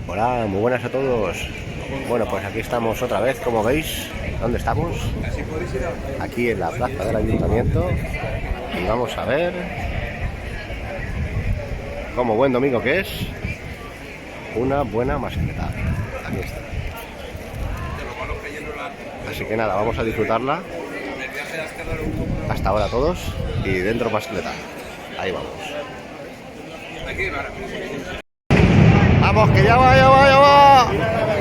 Hola, muy buenas a todos. Bueno, pues aquí estamos otra vez, como veis. ¿Dónde estamos? Aquí en la plaza del ayuntamiento. Y vamos a ver, como buen domingo que es, una buena mascleta. Aquí está. Así que nada, vamos a disfrutarla. Hasta ahora todos. Y dentro mascleta. Ahí vamos. Vamos, que ya va, ya va, ya va.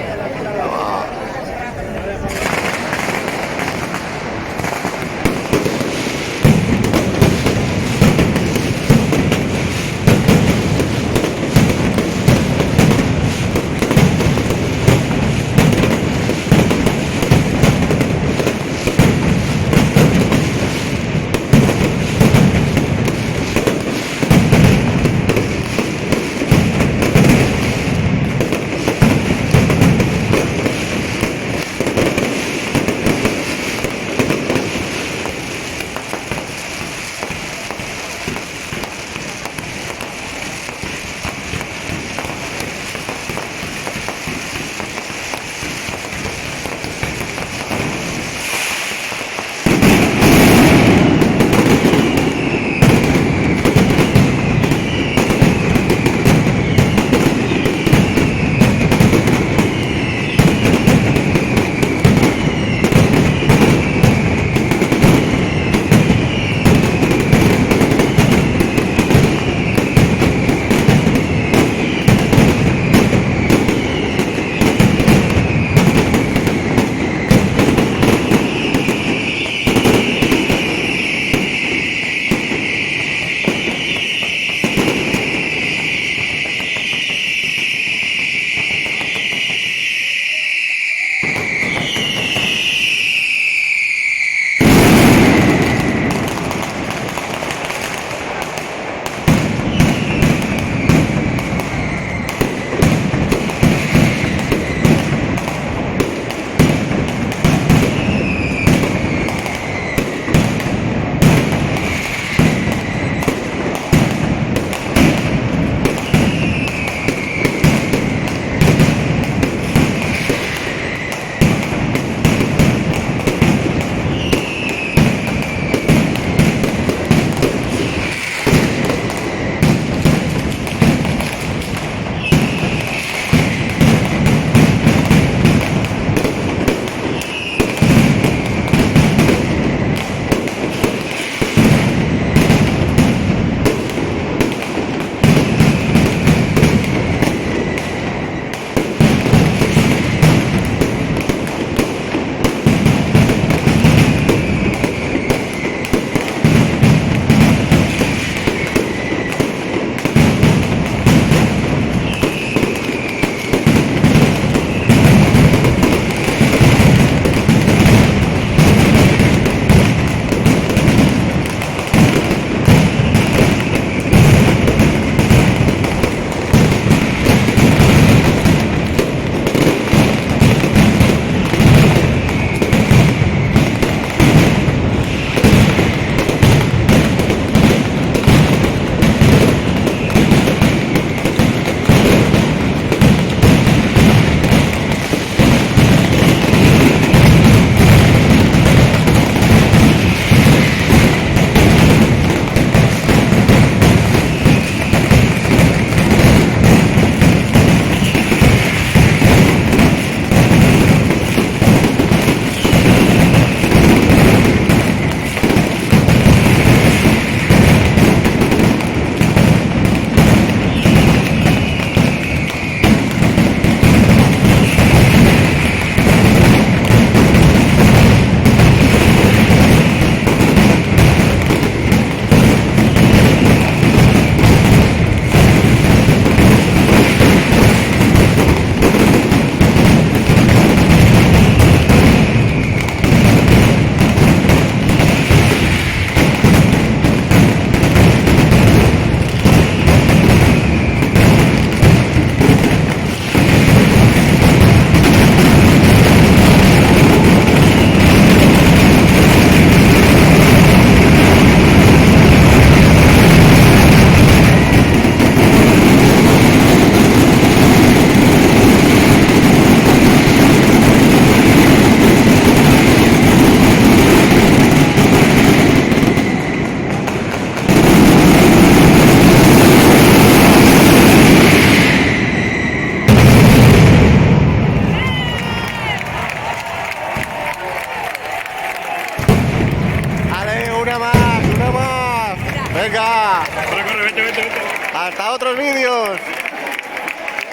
Venga. Corre, vete. Hasta otros vídeos.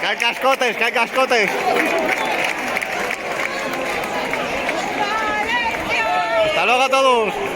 Que hay cascotes, que hay cascotes. Hasta luego a todos.